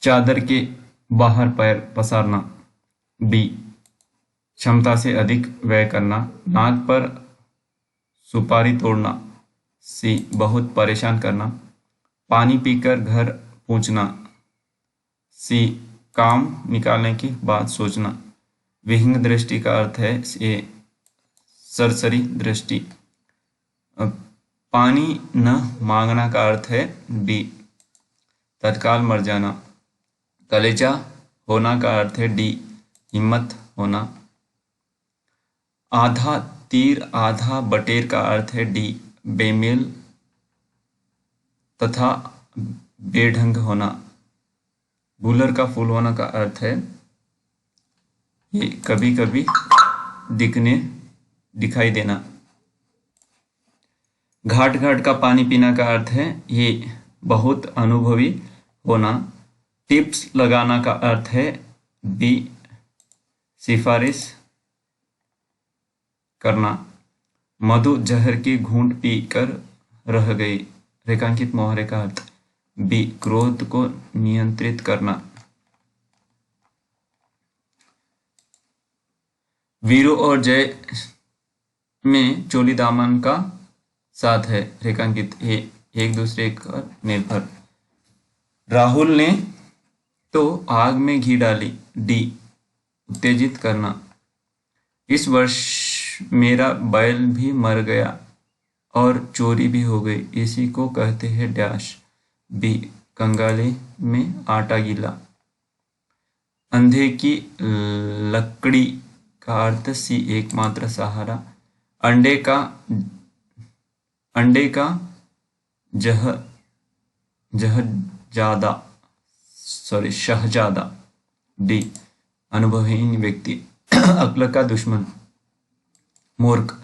चादर के बाहर पैर पसारना। डी, क्षमता से अधिक व्यय करना। नाक पर सुपारी तोड़ना। सी, बहुत परेशान करना। पानी पीकर घर पहुंचना। सी, काम निकालने के बाद सोचना। विहंग दृष्टि का अर्थ है ए, सरसरी दृष्टि। पानी न मांगना का अर्थ है डी, तत्काल मर जाना। कलेजा होना का अर्थ है डी, हिम्मत होना। आधा तीर आधा बटेर का अर्थ है डी, बेमेल तथा बेढंग होना। गुलर का फूल होना का अर्थ है ये कभी कभी दिखाई देना। घाट घाट का पानी पीना का अर्थ है ये बहुत अनुभवी होना। टिप्स लगाना का अर्थ है बी, सिफारिश करना। मधु जहर की घूंट पीकर रह गई। रेखांकित मुहावरे का अर्थ बी, क्रोध को नियंत्रित करना। वीरू और जय में चोली दामन का साथ है। रेखांकित ए, एक दूसरे पर निर्भर। राहुल ने तो आग में घी डाली। डी, उत्तेजित करना। इस वर्ष मेरा बैल भी मर गया और चोरी भी हो गई, इसी को कहते हैं डैश। बी, कंगाली में आटा गीला। अंधे की लकड़ी का अर्थ सी, एकमात्र सहारा। अंडे का शहजादा। डी, अनुभवहीन व्यक्ति। अक्ल का दुश्मन, मूर्ख।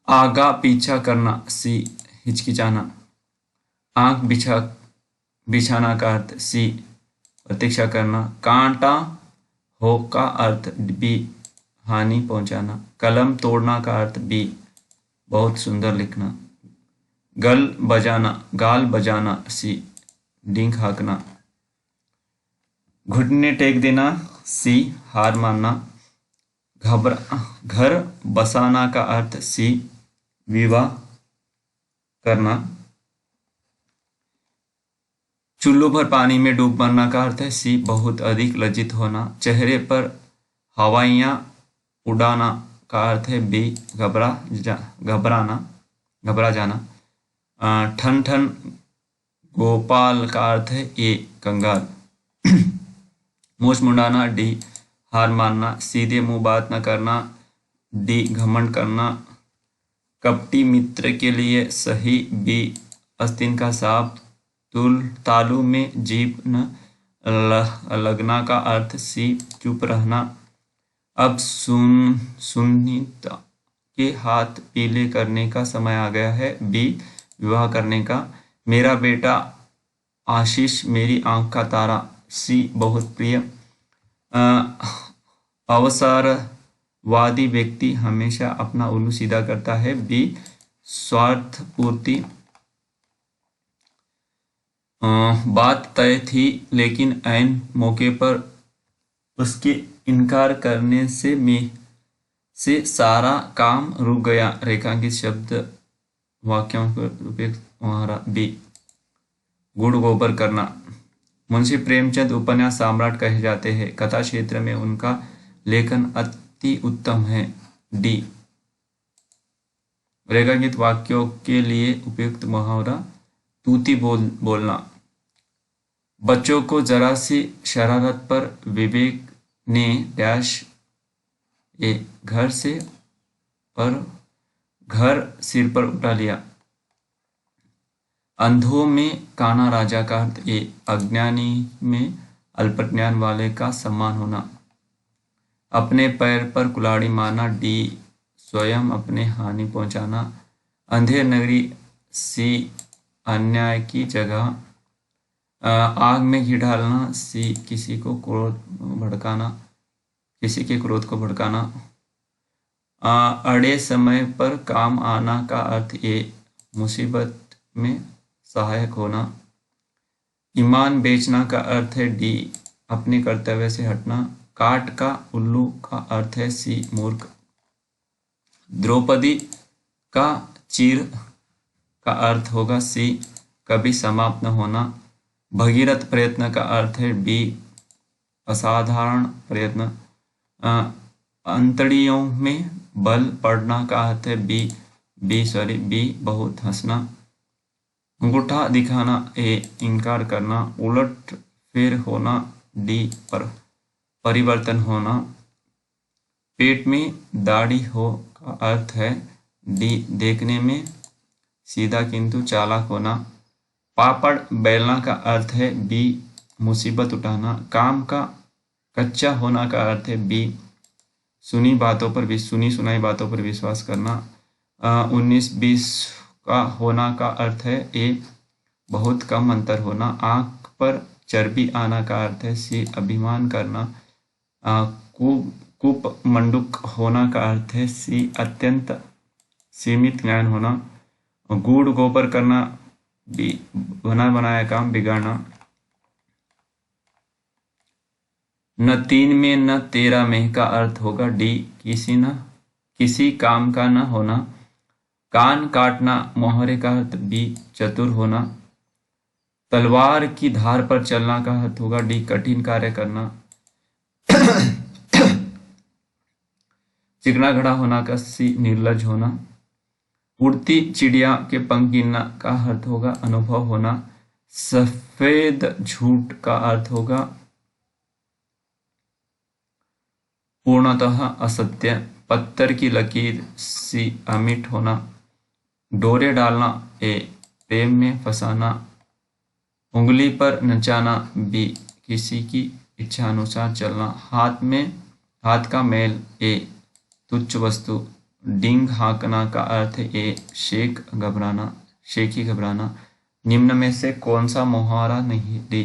आगा पीछा करना। सी, हिचकिचाना। आंख बिछाना का अर्थ सी, प्रतीक्षा करना। कांटा हो का अर्थ बी, हानि पहुंचाना। कलम तोड़ना का अर्थ बी, बहुत सुंदर लिखना। गाल बजाना सी, डींग हाँकना। घुटने टेक देना सी, हार मानना। घर बसाना का अर्थ सी, विवाह करना। चुल्लू भर पानी में डूब मरना का अर्थ है सी, बहुत अधिक लज्जित होना। चेहरे पर हवाइयाँ उड़ाना का अर्थ है बी, घबरा जाना। ठन ठन गोपाल का अर्थ है ए, कंगाल। मूछ मुंडाना डी, हार मानना। सीधे मुंह बात न करना डी, घमंड करना। कपटी मित्र के लिए सही बी, आस्तीन का सांप। तालू में जीभ न लगना का अर्थ सी, चुप रहना। अब सुनीता के हाथ पीले करने का समय आ गया है बी, विवाह करने का। मेरा बेटा आशीष मेरी आंख का तारा। सी, बहुत प्रिय। अवसरवादी व्यक्ति हमेशा अपना उल्लू सीधा करता है बी, स्वार्थ पूर्ति। बात तय थी लेकिन ऐन मौके पर उसके इनकार करने से सारा काम रुक गया। रेखांकित शब्द वाक्यों पर उपयुक्त मुहावरा बी, गुड़ गोबर करना। मुंशी प्रेमचंद उपन्यास सम्राट कहे जाते हैं। कथा क्षेत्र में उनका लेखन अति उत्तम है। डी, रेखांकित वाक्यों के लिए उपयुक्त मुहावरा तूती बोलना। बच्चों को जरा सी शरारत पर विवेक ने डैश ए, घर सिर पर उठा लिया। अंधों में काना राजा का अर्थ ए, अज्ञानी में अल्पज्ञान वाले का सम्मान होना। अपने पैर पर कुल्हाड़ी मारना डी, स्वयं अपने हानि पहुंचाना। अंधेर नगरी सी, अन्याय की जगह। आग में घी डालना सी, किसी के क्रोध को भड़काना। अड़े समय पर काम आना का अर्थ ए, मुसीबत में सहायक होना। ईमान बेचना का अर्थ है डी अपने कर्तव्य से हटना। काट का उल्लू का अर्थ है सी मूर्ख। द्रौपदी का चीर का अर्थ होगा सी कभी समाप्त न होना। भगीरथ प्रयत्न का अर्थ है बी असाधारण प्रयत्न। अंतड़ियों में बल पड़ना का अर्थ है बी बहुत हंसना। अंगूठा दिखाना ए इनकार करना। उलट फेर होना डी पर परिवर्तन होना। पेट में दाढ़ी हो का अर्थ है डी देखने में सीधा किंतु चालाक होना। पापड़ बेलना का अर्थ है बी मुसीबत उठाना। काम का कच्चा होना का अर्थ है बी सुनी सुनाई बातों पर विश्वास करना। 19-20 का होना का अर्थ है ए बहुत कम अंतर होना। आंख पर चर्बी आना का अर्थ है सी अभिमान करना। कूप मंडूक होना का अर्थ है सी अत्यंत सीमित ज्ञान होना। गूढ़ गोबर करना बी बना बनाया काम बिगाड़ना। न 3 में न 13 में का अर्थ होगा डी किसी काम का न होना। कान काटना मोहरे का अर्थ बी चतुर होना। तलवार की धार पर चलना का अर्थ होगा डी कठिन कार्य करना। चिकना घड़ा होना का सी निर्लज होना। उड़ती चिड़िया के पंख गिनना का अर्थ होगा अनुभव होना। सफेद झूठ का अर्थ होगा पूर्णतः असत्य। पत्थर की लकीर सी अमिट होना। डोरे डालना ए प्रेम में फंसाना। उंगली पर नचाना बी किसी की इच्छा अनुसार चलना। हाथ का मैल ए तुच्छ वस्तु। डिंग हाँकना का अर्थ है ए शेखी घबराना। निम्न में से कौन सा मुहावरा नहीं डी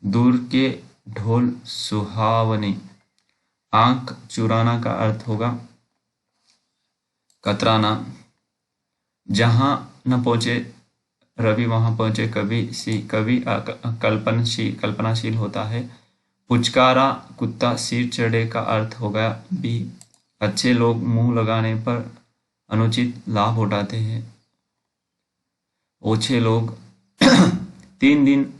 दूर के ढोल सुहावने। आंख चुराना का अर्थ होगा कतराना। जहां न पहुंचे रवि वहां पहुंचे कवि कल्पनाशील होता है। पुचकारा कुत्ता सिर चढ़े का अर्थ होगा बी अच्छे लोग मुंह लगाने पर अनुचित लाभ उठाते हैं। ओछे लोग 3 दिन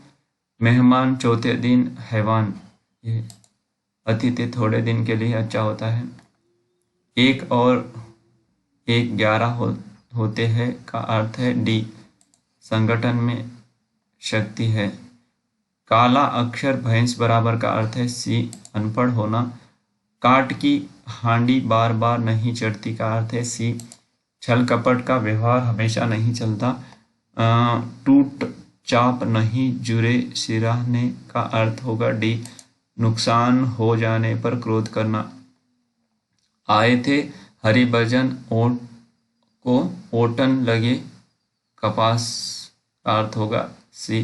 मेहमान, चौथे दिन हैवान। ये अतिथि थोड़े दिन के लिए अच्छा होता है। 1 और 1 11 होते हैं का अर्थ है डी संगठन में शक्ति है। काला अक्षर भैंस बराबर का अर्थ है सी अनपढ़ होना। काट की हांडी बार बार नहीं चढ़ती का अर्थ है सी छल कपट का व्यवहार हमेशा नहीं चलता। टूट चाप नहीं जुरे सिराहने का अर्थ होगा डी नुकसान हो जाने पर क्रोध करना। आए थे हरिभजन ओट को ओटन लगे कपास का अर्थ होगा सी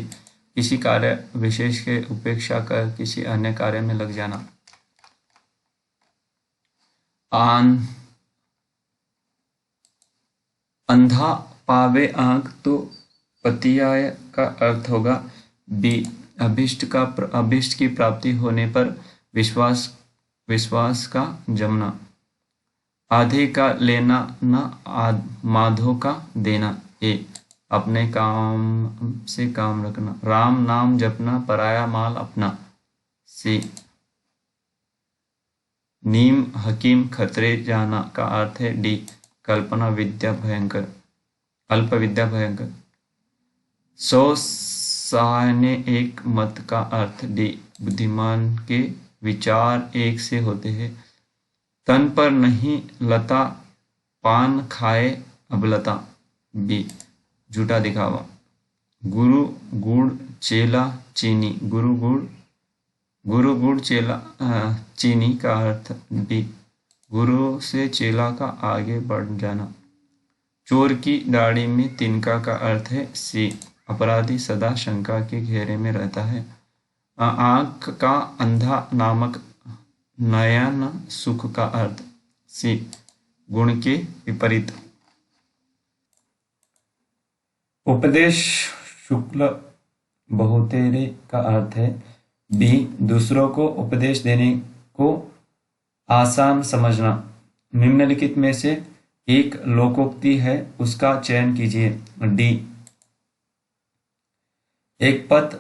किसी कार्य विशेष के उपेक्षा कर किसी अन्य कार्य में लग जाना। अंधा पावे आंख तो पतियाय का अर्थ होगा बी अभिष्ट की प्राप्ति होने पर विश्वास का जमना। आधे का लेना न माधो का देना ए अपने काम से काम रखना। राम नाम जपना पराया माल अपना सी नीम हकीम खतरे जाना का अर्थ है डी अल्प विद्या भयंकर। 100 सहायने एक मत का अर्थ डी बुद्धिमान के विचार एक से होते हैं। तन पर नहीं लता पान खाए अबलता बी झूठा दिखावा। गुरु गुड़ चेला चीनी गुरु गुड़ चेला चीनी का अर्थ बी गुरु से चेला का आगे बढ़ जाना। चोर की दाढ़ी में तिनका का अर्थ है सी अपराधी सदा शंका के घेरे में रहता है। आंख का अंधा नामक नयन सुख का अर्थ सी गुण के विपरीत। उपदेश शुक्ल बहुतेरे का अर्थ है। बी, दूसरों को उपदेश देने को आसान समझना। निम्नलिखित में से एक लोकोक्ति है, उसका चयन कीजिए। डी, एक पथ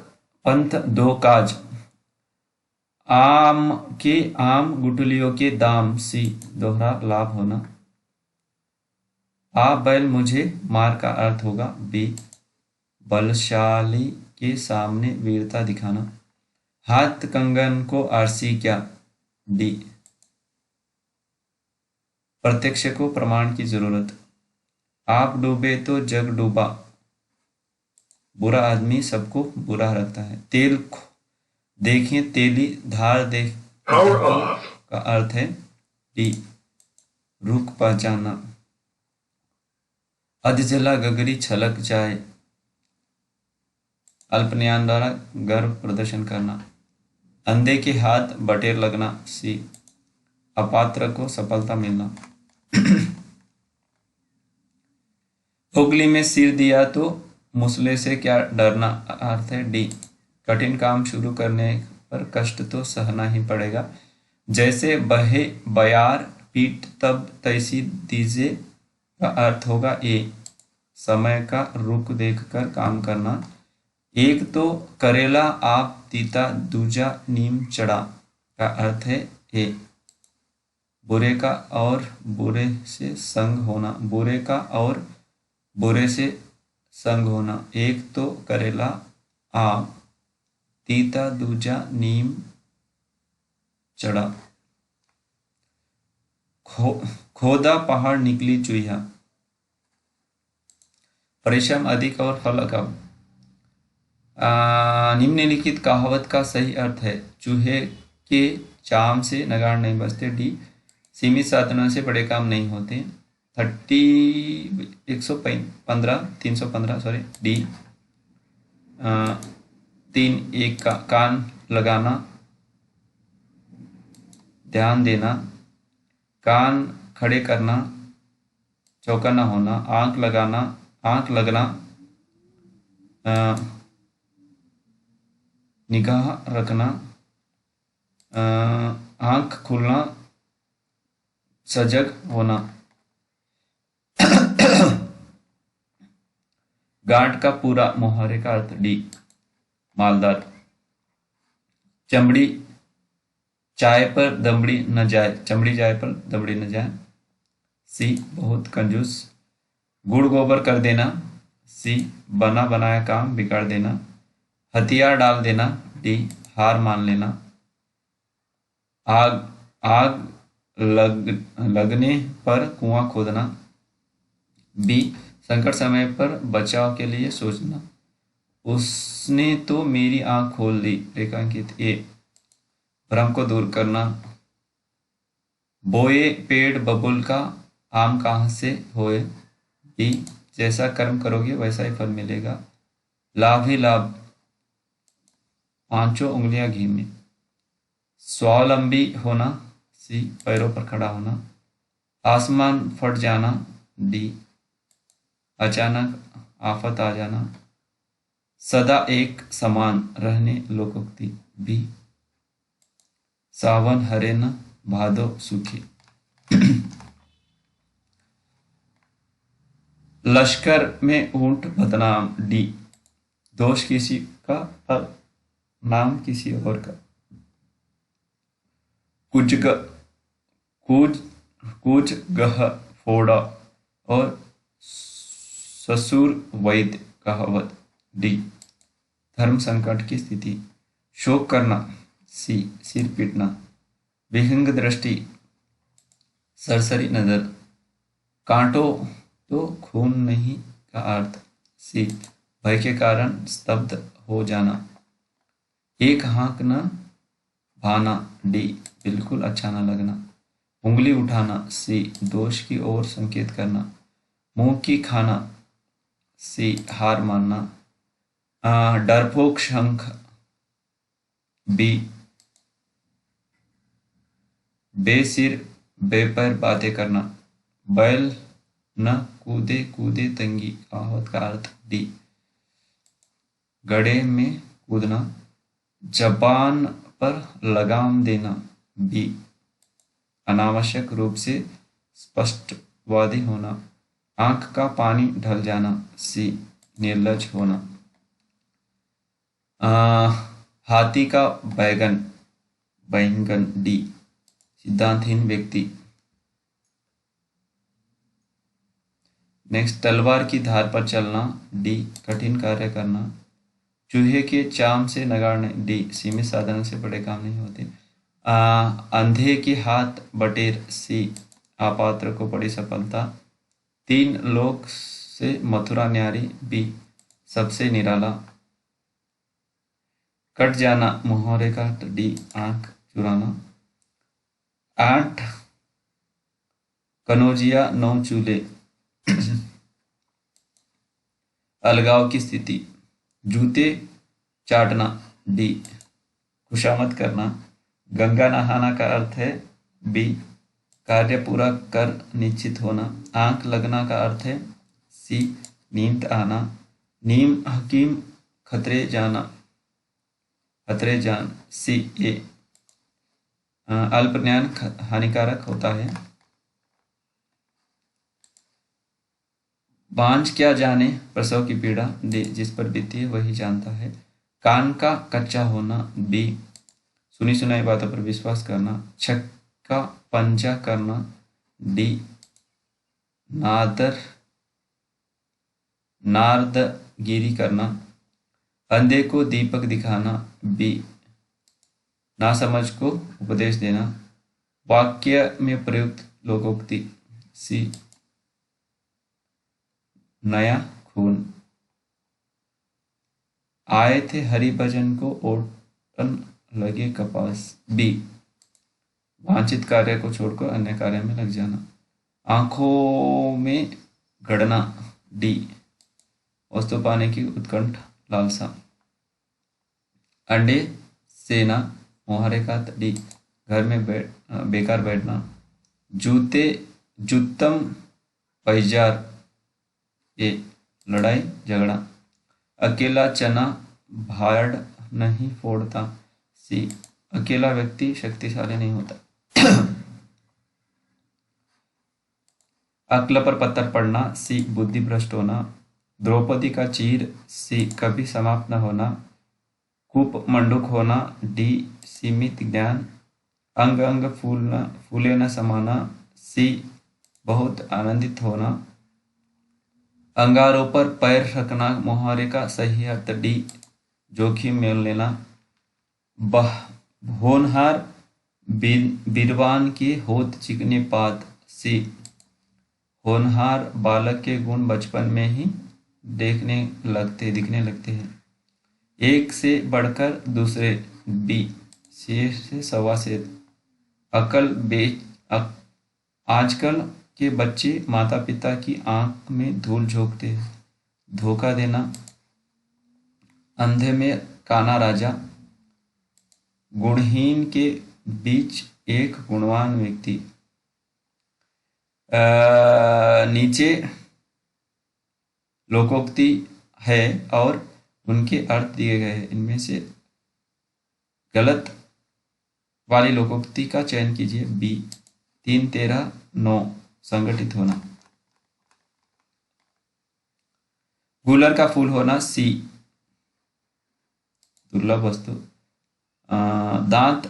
पंथ दो काज, आम के आम गुठलियों के दाम। सी, दोहरा लाभ होना। आ बैल मुझे मार का अर्थ होगा। बी, बलशाली के सामने वीरता दिखाना। हाथ कंगन को आरसी क्या। डी, प्रत्यक्ष को प्रमाण की जरूरत। आप डूबे तो जग डूबा, बुरा आदमी सबको बुरा रखता है। तेल देखें तेली धार देख का अर्थ है। डी, रुख पहचाना। अधजला गगरी छलक जाए, अल्पज्ञान द्वारा गर्व प्रदर्शन करना। अंधे के हाथ बटेर लगना। सी, अपात्र को सफलता मिलना। उंगली में सिर दिया तो मुसले से क्या डरना। अर्थ है। डी, कठिन काम शुरू करने पर कष्ट तो सहना ही पड़ेगा। जैसे बहे बयार पीट तब तैसी दीजे का अर्थ होगा। ए, समय का रुख देखकर काम करना। एक तो करेला आप तीता, दूजा नीम चढ़ा का अर्थ है। ए, बुरे का और बुरे से संग होना। बुरे का और बुरे से संग होना। एक तो करेला आप तीता, दूजा नीम चढ़ा। खोदा पहाड़ निकली चुहिया, परिश्रम अधिक और फल कम। निम्नलिखित कहावत का सही अर्थ है। चूहे के चाम से नगाड़ नहीं बजते। डी, सीमित साधनों से बड़े काम नहीं होते। 315 सॉरी। डी, 3 1 का कान लगाना, ध्यान देना। कान खड़े करना, चौकन्ना होना। आंख लगाना, आंख लगना, निगाह रखना। आंख खुलना, सजग होना। गांठ का पूरा मुहावरे का अर्थ। डी, मालदार। चमड़ी चाय पर दमड़ी न जाए, चमड़ी जाए पर दमड़ी न जाए। सी, बहुत कंजूस। गुड़ गोबर कर देना। सी, बना बनाया काम बिगाड़ देना। हथियार डाल देना। डी, हार मान लेना। आग आग लगने पर कुआं खोदना। बी, संकट समय पर बचाव के लिए सोचना। उसने तो मेरी आंख खोल दी, रेखांकित। ए, भ्रम को दूर करना। बोए पेड़ बबुल का, आम कहाँ से होए। डी, जैसा कर्म करोगे वैसा ही फल मिलेगा। लाभ ही लाभ, 5 उंगलियां घी में। स्वावलंबी होना। सी, पैरों पर खड़ा होना। आसमान फट जाना। डी, अचानक आफत आ जाना। सदा एक समान रहने, लोकोक्ति। बी, सावन हरे न भादो सूखे। लश्कर में ऊंट बदनाम। डी, दोष किसी का और नाम किसी और का। कुछ गह फोड़ा और ससुर वैद्य कहावत। डी, धर्म संकट की स्थिति। शोक करना। सी, सिर पीटना। विहंग दृष्टि, सरसरी नजर। कांटों तो खून नहीं का अर्थ। सी, भय के कारण स्तब्ध हो जाना। एक हाँक न भाना। डी, बिल्कुल अच्छा न लगना। उंगली उठाना। सी, दोष की ओर संकेत करना। मुंह की खाना। सी, हार मानना। डरपोक शंख। बी, बेसिर बेपैर बातें करना। बैल न कूदे कूदे तंगी, कहावत का अर्थ। डी, गड्ढे में कूदना, जबान पर लगाम देना, बी अनावश्यक रूप से स्पष्टवादी होना, आंख का पानी ढल जाना, सी निर्लज होना। हाथी का बैंगन, बैंगन, डी सिद्धांतहीन व्यक्ति। नेक्स्ट, तलवार की धार पर चलना, डी कठिन कार्य करना, चूहे के चाम से नगाड़ने, डी सीमित साधनों से बड़े काम नहीं होते, अंधे के हाथ बटेर, सी अपात्र को बड़ी सफलता, 3 लोक से मथुरा न्यारी, बी सबसे निराला, कट जाना मुहावरे का, डी आंख चुराना, 8 कनौजिया 9 चूल्हे, अलगाव की स्थिति, जूते चाटना, डी खुशामद करना, गंगा नहाना का अर्थ है, बी कार्य पूरा कर निश्चित होना, आंख लगना का अर्थ है, सी नींद आना, नीम हकीम खतरे जाना, खतरे जान, सी ए अल्प ज्ञान हानिकारक होता है। बांझ क्या जाने प्रसव की पीड़ा, डी जिस पर बीती है वही जानता है, कान का कच्चा होना, बी सुनी सुनाई बातों पर विश्वास करना, छक्का पंजा करना, डी नारदगिरी करना, अंधे को दीपक दिखाना, बी नासमझ को उपदेश देना, वाक्य में प्रयुक्त लोकोक्ति, सी नया खून, आए थे हरि भजन को ओटन लगे कपास, बी वांछित कार्य को छोड़कर अन्य कार्य में लग जाना, आंखों में गड़ना, डी वस्तु पाने की उत्कंठ लालसा, अंडे सेना मुहावरे का, डी घर में बेकार बैठना, जूते जुत्तम पैजार, ए लड़ाई झगड़ा, अकेला चना भाड़ नहीं फोड़ता, सी अकेला व्यक्ति शक्तिशाली नहीं होता, अक्ल पर पत्थर पड़ना, सी बुद्धि भ्रष्ट होना, द्रौपदी का चीर, सी कभी समाप्त न होना, कूप मंडूक होना, डी सीमित ज्ञान, अंग अंग फूले न समाना, सी बहुत आनंदित होना, अंगारों पर पैर रखना मुहावरे का सही अर्थ, डी जोखिम में लेना, होनहार बीरवान की होत चिकनी पात, सी होनहार बालक के गुण बचपन में ही दिखने लगते हैं, एक से बढ़कर दूसरे, बी शेर से सवा शेर, आजकल के बच्चे माता पिता की आंख में धूल झोंकते हैं, धोखा देना, अंधे में काना राजा, गुणहीन के बीच एक गुणवान व्यक्ति, नीचे लोकोक्ति है और उनके अर्थ दिए गए हैं, इनमें से गलत वाली लोकोक्ति का चयन कीजिए, बी 3 13 9 संगठित होना, गूलर का फूल होना, सी दुर्लभ वस्तु, दांत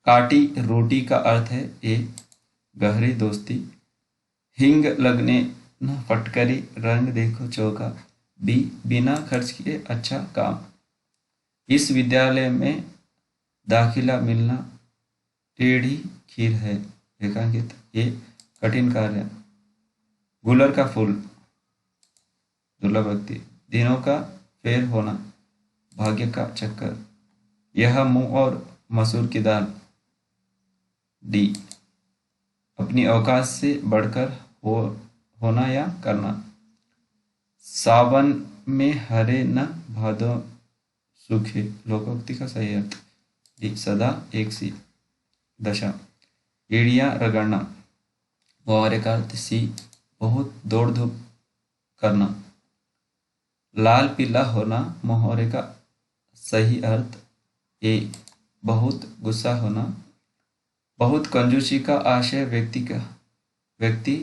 काटी रोटी का अर्थ है, ए गहरी दोस्ती, हिंग लगने न फटकरी रंग देखो चौका, बी बिना खर्च किए अच्छा काम, इस विद्यालय में दाखिला मिलना टेढ़ी खीर है, रेखांकित, ए कठिन कार्य, गुलर का फूल दुर्लभ व्यक्ति, दिनों का फेर होना, भाग्य का चक्कर, यह मूंग और मसूर की दाल, डी अपनी औकात से बढ़कर होना या करना, सावन में हरे न भादो सूखे, लोकोक्ति का सही अर्थ, डी सदा एक सी, दशा एड़ियां रगड़ना, मुहावरे का अर्थ, सी बहुत दौड़ धूप करना, लाल पीला होना, मुहावरे का सही अर्थ ए बहुत गुस्सा होना। बहुत कंजूसी का आशय व्यक्ति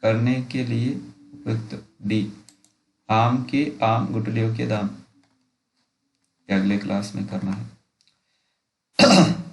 करने के लिए उपयुक्त। डी आम के आम गुठलियों के दाम। ये अगले क्लास में करना है।